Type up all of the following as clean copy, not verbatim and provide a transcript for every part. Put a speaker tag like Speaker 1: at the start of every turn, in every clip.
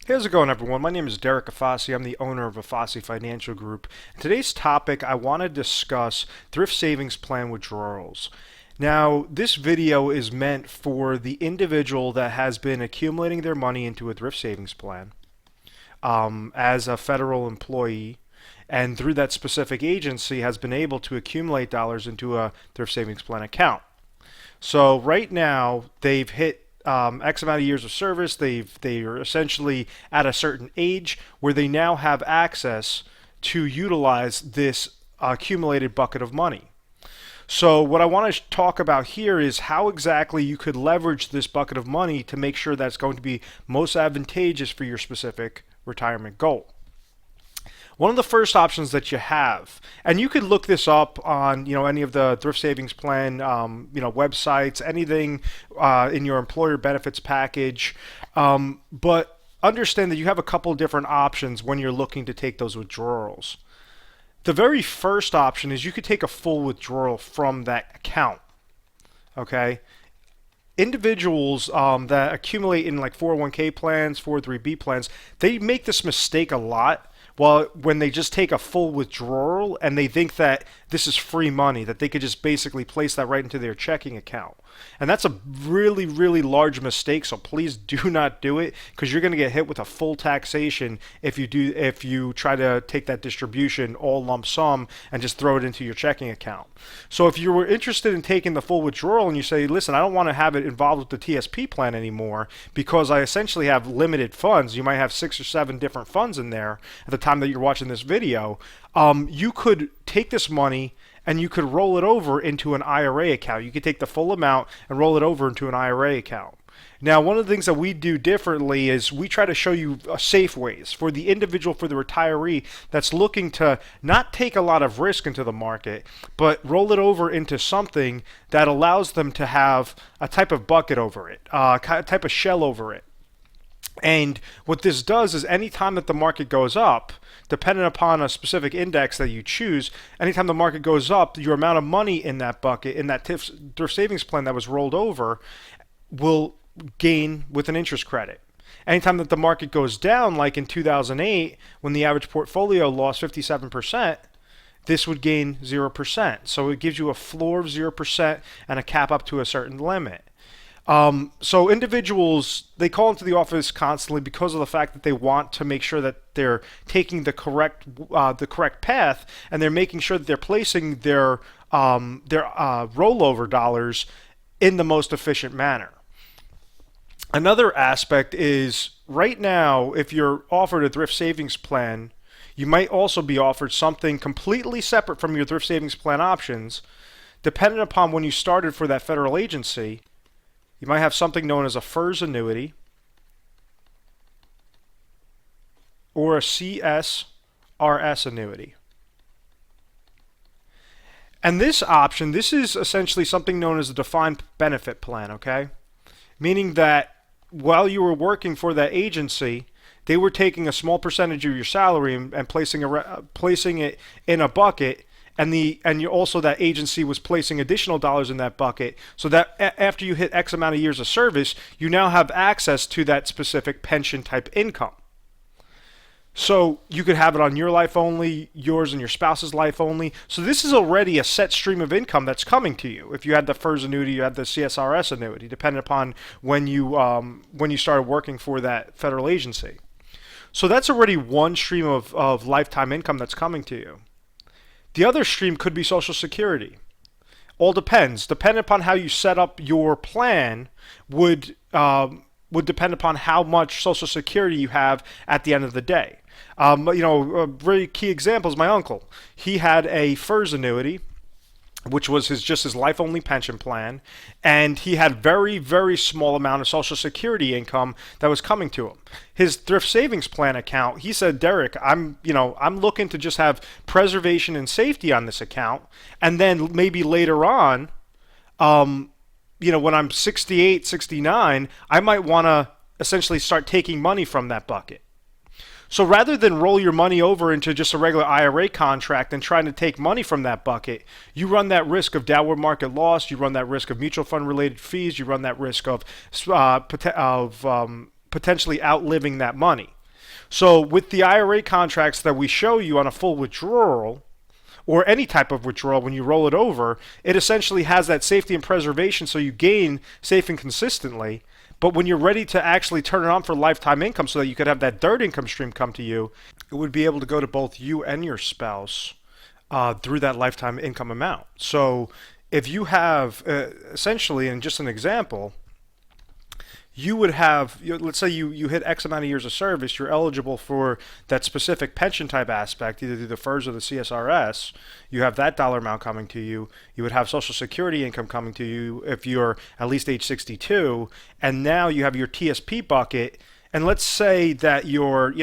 Speaker 1: How's it going, everyone? My name is Derek Afasi. I'm the owner of Afasi Financial Group. Today's topic, I want to discuss thrift savings plan withdrawals. Now, this video is meant for the individual that has been accumulating their money into a thrift savings plan as a federal employee, and through that specific agency has been able to accumulate dollars into a thrift savings plan account. So right now they've hit X amount of years of service. They are essentially at a certain age where they now have access to utilize this accumulated bucket of money. So what I want to talk about here is how exactly you could leverage this bucket of money to make sure that's going to be most advantageous for your specific retirement goal. One of the first options that you have, and you could look this up on any of the thrift savings plan websites, anything in your employer benefits package, but understand that you have a couple different options when you're looking to take those withdrawals. The very first option is you could take a full withdrawal from that account. Okay. Individuals that accumulate in like 401k plans, 403b plans, they make this mistake a lot. Well, when they just take a full withdrawal and they think that this is free money, that they could just basically place that right into their checking account. And that's a really, really large mistake, so please do not do it, because you're going to get hit with a full taxation if you try to take that distribution all lump sum and just throw it into your checking account. So if you were interested in taking the full withdrawal and you say, listen, I don't want to have it involved with the TSP plan anymore because I essentially have limited funds. You might have 6 or 7 different funds in there at the time that you're watching this video. You could take this money and you could roll it over into an IRA account. You could take the full amount and roll it over into an IRA account. Now, one of the things that we do differently is we try to show you safe ways for the individual, for the retiree that's looking to not take a lot of risk into the market, but roll it over into something that allows them to have a type of bucket over it, a type of shell over it. And what this does is anytime that the market goes up, depending upon a specific index that you choose, anytime the market goes up, your amount of money in that bucket, in that thrift savings plan that was rolled over, will gain with an interest credit. Anytime that the market goes down, like in 2008, when the average portfolio lost 57%, this would gain 0%. So it gives you a floor of 0% and a cap up to a certain limit. So individuals, they call into the office constantly because of the fact that they want to make sure that they're taking the correct path, and they're making sure that they're placing their rollover dollars in the most efficient manner. Another aspect is right now, if you're offered a thrift savings plan, you might also be offered something completely separate from your thrift savings plan options, depending upon when you started for that federal agency. You might have something known as a FERS annuity or a CSRS annuity. And this option, this is essentially something known as a defined benefit plan, okay? Meaning that while you were working for that agency, they were taking a small percentage of your salary and placing it in a bucket. And also that agency was placing additional dollars in that bucket, so that after you hit X amount of years of service, you now have access to that specific pension type income. So you could have it on your life only, yours and your spouse's life only. So this is already a set stream of income that's coming to you. If you had the FERS annuity, you had the CSRS annuity, depending upon when you started working for that federal agency. So that's already one stream of lifetime income that's coming to you. The other stream could be Social Security. All depends. Depending upon how you set up your plan would depend upon how much Social Security you have at the end of the day. A very key example is my uncle. He had a FERS annuity, which was his life-only pension plan, and he had very, very small amount of Social Security income that was coming to him. His thrift savings plan account, he said, Derek, I'm looking to just have preservation and safety on this account, and then maybe later on, when I'm 68, 69, I might want to essentially start taking money from that bucket. So rather than roll your money over into just a regular IRA contract and trying to take money from that bucket, you run that risk of downward market loss, you run that risk of mutual fund related fees, you run that risk of potentially outliving that money. So with the IRA contracts that we show you on a full withdrawal, or any type of withdrawal, when you roll it over, it essentially has that safety and preservation, so you gain safe and consistently. But when you're ready to actually turn it on for lifetime income so that you could have that third income stream come to you, it would be able to go to both you and your spouse through that lifetime income amount. So if you have, essentially, and just an example, you would have, let's say you hit X amount of years of service, you're eligible for that specific pension type aspect, either through the FERS or the CSRS. You have that dollar amount coming to you. You would have Social Security income coming to you if you're at least age 62. And now you have your TSP bucket. And let's say that you're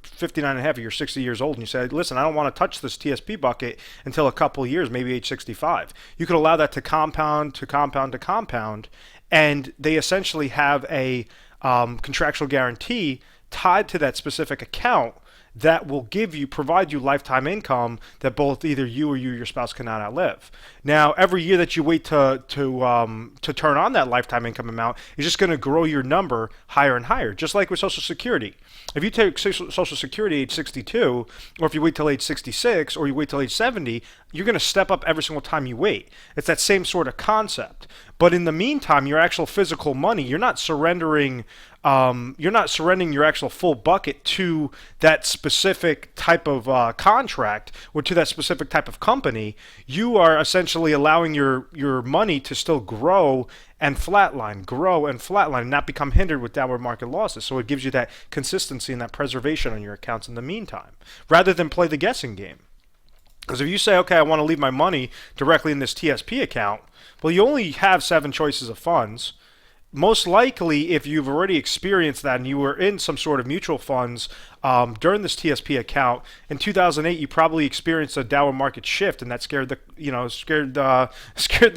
Speaker 1: 59 and a half, or you're 60 years old, and you say, listen, I don't want to touch this TSP bucket until a couple of years, maybe age 65. You could allow that to compound, to compound, to compound, and they essentially have a contractual guarantee tied to that specific account that will provide you lifetime income that both either you or your spouse cannot outlive. Now, every year that you wait to turn on that lifetime income amount is just going to grow your number higher and higher, just like with Social Security. If you take Social Security age 62, or if you wait till age 66, or you wait till age 70, you're going to step up every single time you wait. It's that same sort of concept. But in the meantime, your actual physical money, you're not surrendering your actual full bucket to that specific type of contract or to that specific type of company. You are essentially allowing your money to still grow and flatline, and not become hindered with downward market losses. So it gives you that consistency and that preservation on your accounts in the meantime, rather than play the guessing game. Because if you say, okay, I want to leave my money directly in this TSP account, well, you only have 7 choices of funds. Most likely, if you've already experienced that and you were in some sort of mutual funds during this TSP account in 2008, you probably experienced a downward market shift, and that scared the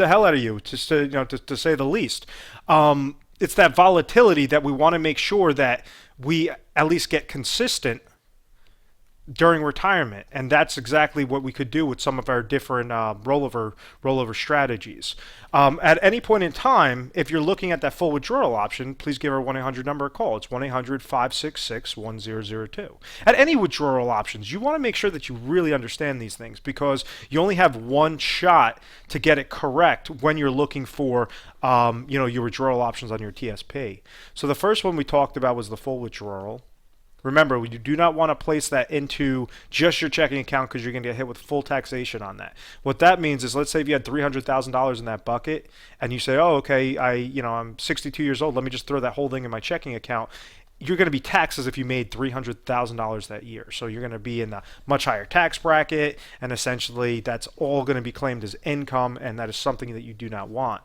Speaker 1: hell out of you, just to say the least. It's that volatility that we want to make sure that we at least get consistent during retirement, and that's exactly what we could do with some of our different rollover strategies. At any point in time, if you're looking at that full withdrawal option, please give our 1-800 number a call. It's 1-800-566-1002. At any withdrawal options, you want to make sure that you really understand these things, because you only have one shot to get it correct when you're looking for your withdrawal options on your TSP. So the first one we talked about was the full withdrawal. Remember, you do not want to place that into just your checking account, because you're going to get hit with full taxation on that. What that means is, let's say if you had $300,000 in that bucket, and you say, oh, okay, I'm 62 years old, let me just throw that whole thing in my checking account. You're going to be taxed as if you made $300,000 that year. So you're going to be in a much higher tax bracket, and essentially that's all going to be claimed as income, and that is something that you do not want.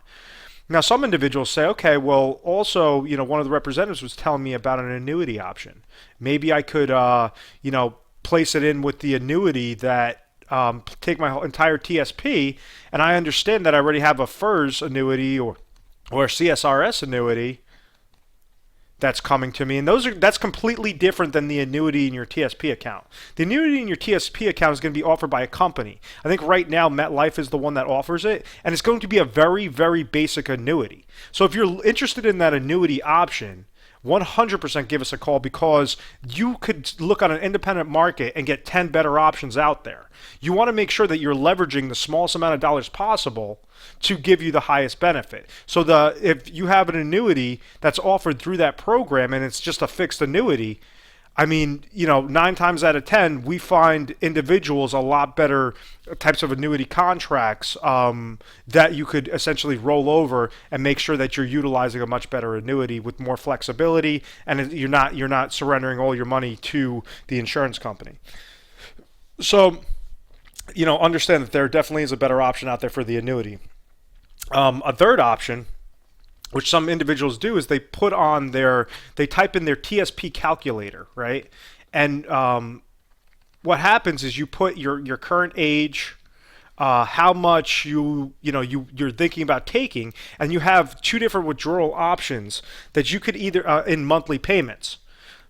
Speaker 1: Now, some individuals say, okay, well, also, one of the representatives was telling me about an annuity option. Maybe I could, place it in with the annuity that take my entire TSP, and I understand that I already have a FERS annuity or a CSRS annuity that's coming to me, and that's completely different than the annuity in your TSP account. The annuity in your TSP account is going to be offered by a company. I think right now MetLife is the one that offers it, and it's going to be a very, very basic annuity. So if you're interested in that annuity option, 100% give us a call, because you could look on an independent market and get 10 better options out there. You want to make sure that you're leveraging the smallest amount of dollars possible to give you the highest benefit. So if you have an annuity that's offered through that program and it's just a fixed annuity, 9 times out of 10, we find individuals a lot better types of annuity contracts that you could essentially roll over and make sure that you're utilizing a much better annuity with more flexibility, and you're not surrendering all your money to the insurance company. So, understand that there definitely is a better option out there for the annuity. A third option, which some individuals do, is they type in their TSP calculator, right? And what happens is you put your current age, how much you're thinking about taking, and you have 2 different withdrawal options that you could either in monthly payments.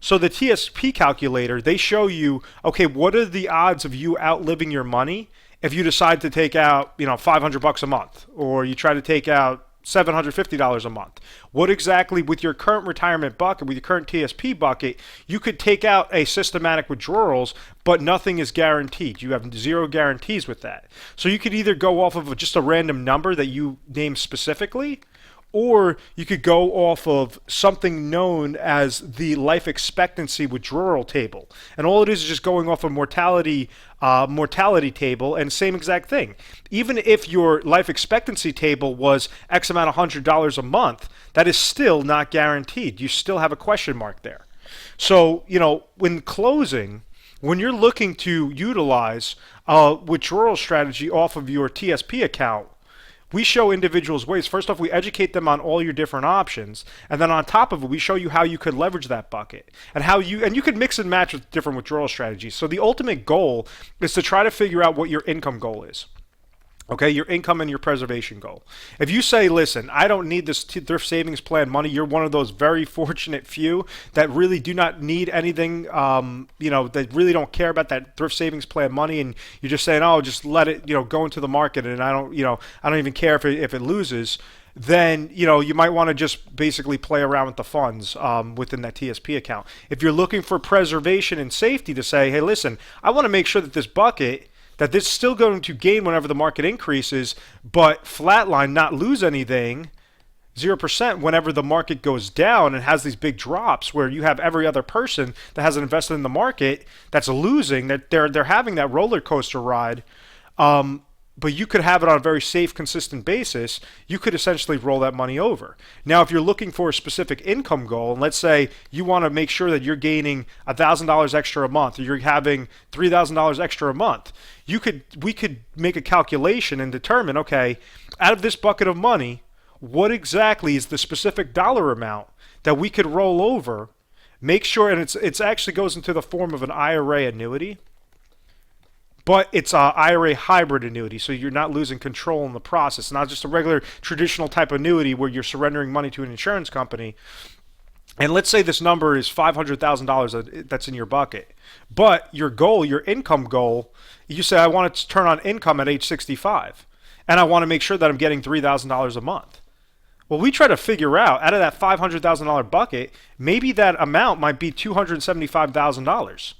Speaker 1: So the TSP calculator, they show you, okay, what are the odds of you outliving your money if you decide to take out $500 a month, or you try to take out $750 a month. What exactly, with your current retirement bucket, with your current TSP bucket, you could take out a systematic withdrawals, but nothing is guaranteed. You have zero guarantees with that. So you could either go off of just a random number that you name specifically, or you could go off of something known as the life expectancy withdrawal table. And all it is just going off a mortality table, and same exact thing. Even if your life expectancy table was X amount of $100 a month, that is still not guaranteed. You still have a question mark there. So, when closing, when you're looking to utilize a withdrawal strategy off of your TSP account, we show individuals ways. First off, we educate them on all your different options, and then on top of it, we show you how you could leverage that bucket and you could mix and match with different withdrawal strategies. So the ultimate goal is to try to figure out what your income goal is. Okay, your income and your preservation goal. If you say, listen, I don't need this thrift savings plan money, you're one of those very fortunate few that really do not need anything, that really don't care about that thrift savings plan money, and you're just saying, oh, just let it, go into the market, and I don't even care if it loses. Then you might want to just basically play around with the funds within that TSP account. If you're looking for preservation and safety, to say, hey, listen, I want to make sure that this bucket, that this is still going to gain whenever the market increases, but flatline, not lose anything, 0% whenever the market goes down and has these big drops, where you have every other person that hasn't invested in the market that's losing, that they're having that roller coaster ride. But you could have it on a very safe, consistent basis. You could essentially roll that money over. Now, if you're looking for a specific income goal, and let's say you want to make sure that you're gaining $1,000 extra a month, or you're having $3,000 extra a month, we could make a calculation and determine, okay, out of this bucket of money, what exactly is the specific dollar amount that we could roll over? Make sure, and it's actually goes into the form of an IRA annuity. But it's an IRA hybrid annuity, so you're not losing control in the process. Not just a regular traditional type annuity where you're surrendering money to an insurance company. And let's say this number is $500,000 that's in your bucket. But your goal, your income goal, you say, I want to turn on income at age 65. And I want to make sure that I'm getting $3,000 a month. Well, we try to figure out of that $500,000 bucket, maybe that amount might be $275,000.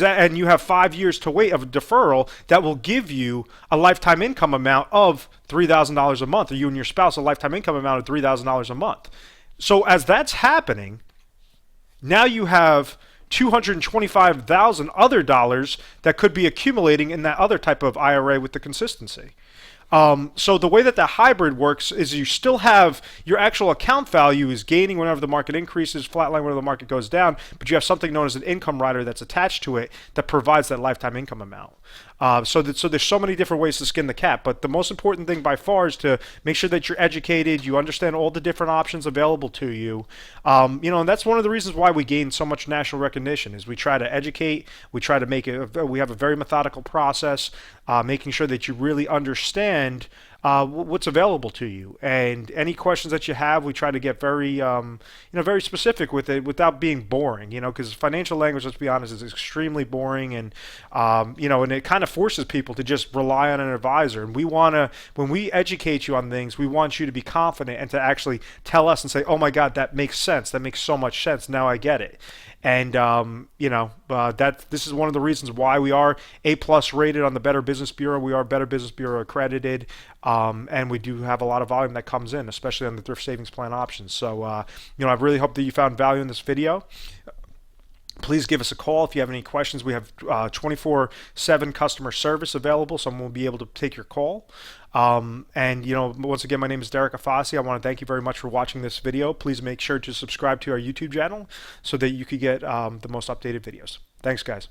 Speaker 1: And you have 5 years to wait of a deferral that will give you a lifetime income amount of $3,000 a month, or you and your spouse a lifetime income amount of $3,000 a month. So as that's happening, now you have $225,000 other dollars that could be accumulating in that other type of IRA with the consistency. So the way that the hybrid works is you still have your actual account value is gaining whenever the market increases, flatline whenever the market goes down, but you have something known as an income rider that's attached to it that provides that lifetime income amount. So there's so many different ways to skin the cat, but the most important thing by far is to make sure that you're educated, you understand all the different options available to you. And that's one of the reasons why we gain so much national recognition, is we try to educate, we try to we have a very methodical process, making sure that you really understand what's available to you, and any questions that you have, we try to get very very specific with it without being boring, because financial language, let's be honest, is extremely boring, and and it kind of forces people to just rely on an advisor. And when we educate you on things, we want you to be confident and to actually tell us and say, oh my God, that makes sense, that makes so much sense, now I get it. And this is one of the reasons why we are A+ rated on the Better Business Bureau. We are Better Business Bureau accredited, and we do have a lot of volume that comes in, especially on the Thrift Savings Plan options. So, I really hope that you found value in this video. Please give us a call if you have any questions. We have 24/7 customer service available. Someone will be able to take your call. Once again, my name is Derek Afasi. I want to thank you very much for watching this video. Please make sure to subscribe to our YouTube channel so that you can get the most updated videos. Thanks, guys.